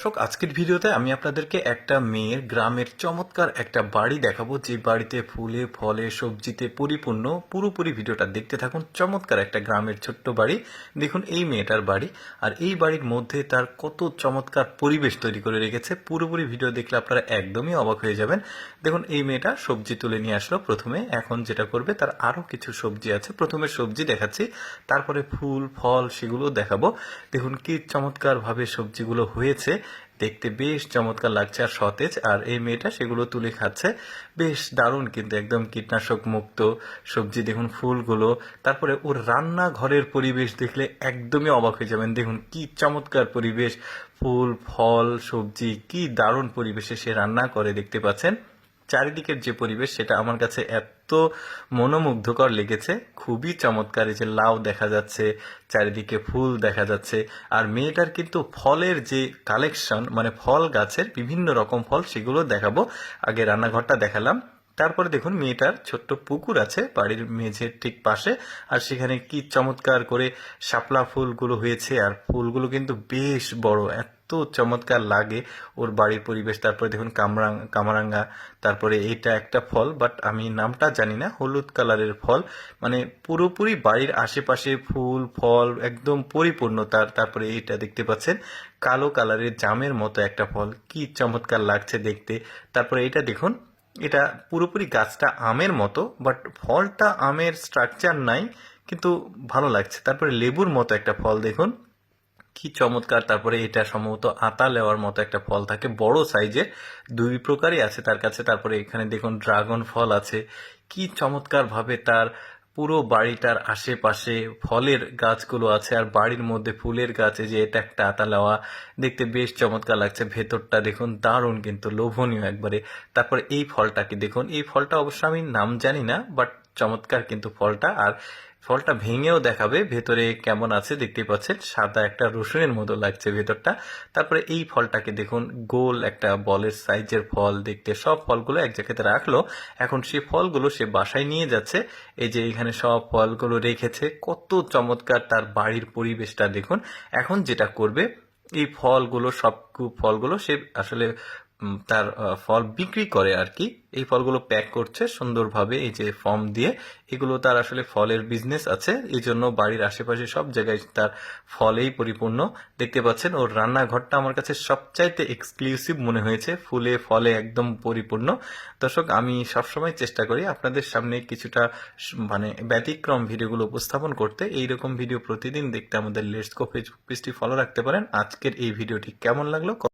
দর্শক, আজকের ভিডিওতে আমি আপনাদেরকে একটা মেয়ের গ্রামের চমৎকার একটা বাড়ি দেখাবো, যে বাড়িতে ফুলে ফলে সবজিতে পরিপূর্ণ। পুরোপুরি ভিডিওটা দেখতে থাকুন। চমৎকার একটা গ্রামের ছোট্ট বাড়ি। দেখুন এই মেয়েটার বাড়ি, আর এই বাড়ির মধ্যে তার কত চমৎকার পরিবেশ তৈরি করে রেখেছে। পুরোপুরি ভিডিও দেখলে আপনারা একদমই অবাক হয়ে যাবেন। দেখুন এই মেয়েটা সবজি তুলে নিয়ে আসলো প্রথমে। এখন যেটা করবে, তার আরো কিছু সবজি আছে। প্রথমে সবজি দেখাচ্ছি, তারপরে ফুল ফল সেগুলো দেখাবো। দেখুন কি চমৎকার ভাবে সবজিগুলো হয়েছে, দেখতে বেশ চমৎকার লাগছে আর সতেজ। আর এই মেয়েটা সেগুলো তুলে খাচ্ছে, বেশ দারুণ কিন্তু, একদম কীটনাশক মুক্ত সবজি। দেখুন ফুলগুলো, তারপরে ওর রান্নাঘরের পরিবেশ দেখলে একদমই অবাক হয়ে যাবেন। দেখুন কি চমৎকার পরিবেশ, ফুল ফল সবজি, কি দারুণ পরিবেশে সে রান্না করে, দেখতে পাচ্ছেন। চারিদিকের যে পরিবেশ সেটা আমার কাছে এত মনোমুগ্ধকর লেগেছে, খুবই চমৎকার। এই যে লাউ দেখা যাচ্ছে, চারিদিকে ফুল দেখা যাচ্ছে। আর মেয়েটার কিন্তু ফলের যে কালেকশন, মানে ফল গাছের বিভিন্ন রকম ফল, সেগুলো দেখাবো। আগে রান্নাঘরটা দেখালাম, তারপরে দেখুন মেয়েটার ছোট্ট পুকুর আছে বাড়ির মেঝের ঠিক পাশে, আর সেখানে কি চমৎকার করে শাপলা ফুলগুলো হয়েছে। আর ফুলগুলো কিন্তু বেশ বড়, এত চমৎকার লাগে ওর বাড়ির পরিবেশ। তারপরে দেখুন কামরাঙ্গা, তারপরে এটা একটা ফল, বাট আমি নামটা জানি না, হলুদ কালারের ফল। মানে পুরোপুরি বাড়ির আশেপাশে ফুল ফল একদম পরিপূর্ণ। তারপরে এইটা দেখতে পাচ্ছেন, কালো কালারের জামের মতো একটা ফল, কি চমৎকার লাগছে দেখতে। তারপরে এটা দেখুন, এটা পুরোপুরি গাছটা আমের মতো, বাট ফলটা আমের স্ট্রাকচার নাই, কিন্তু ভালো লাগছে। তারপরে লেবুর মতো একটা ফল দেখুন, কি চমৎকার। তারপরে এটা সম্ভবত আতা লেওয়ার মতো একটা ফল থাকে, বড় সাইজের, দুই প্রকারই আছে তার কাছে। তারপরে এখানে দেখুন ড্রাগন ফল আছে। কি চমৎকার ভাবে তার পুরো বাড়িটার আশেপাশে ফলের গাছগুলো আছে, আর বাড়ির মধ্যে ফুলের গাছ। যে এটা একটা আতা লেওয়া, দেখতে বেশ চমৎকার লাগছে। ভেতরটা দেখুন দারুণ, কিন্তু লোভনীয় একবারে। তারপরে এই ফলটাকে দেখুন, এই ফলটা অবশ্য আমি নাম জানি না, বাট চমৎকার কিন্তু ফলটা। আর ফলটা ভেঙেও দেখাবে ভেতরে কেমন আছে, দেখতে পাচ্ছেন সাদা একটা রসুনের মতো লাগছে ভেতরটা। তারপরে এই ফলটাকে দেখুন, গোল একটা বলের সাইজের ফল দেখতে। সব ফলগুলো এক জায়গাতে রাখলো, এখন সেই ফলগুলো সে বাসায় নিয়ে যাচ্ছে। এই যে এখানে সব ফলগুলো রেখেছে, কত চমৎকার তার বাড়ির পরিবেশটা দেখুন। এখন যেটা করবে, এই ফলগুলো সব ফলগুলো সে আসলে তার ফল বিক্রি করে আর কি। এই ফলগুলো প্যাক করছে সুন্দরভাবে, এই যে ফর্ম দিয়ে। এগুলো তার আসলে ফলের বিজনেস আছে, এই জন্য বাড়ির আশেপাশে সব জায়গায় তার ফলেই পরিপূর্ণ। দেখতে পাচ্ছেন ওর রান্নাঘরটা আমার কাছে সবচাইতে এক্সক্লুসিভ মনে হয়েছে, ফুলে ফলে একদম পরিপূর্ণ। দর্শক, আমি সবসময় চেষ্টা করি আপনাদের সামনে কিছুটা মানে ব্যতিক্রম ভিডিওগুলো উপস্থাপন করতে। এইরকম ভিডিও প্রতিদিন দেখতে আমাদের লেটস গো ফেসবুক পেজটি ফলো রাখতে পারেন। আজকের এই ভিডিওটি কেমন লাগলো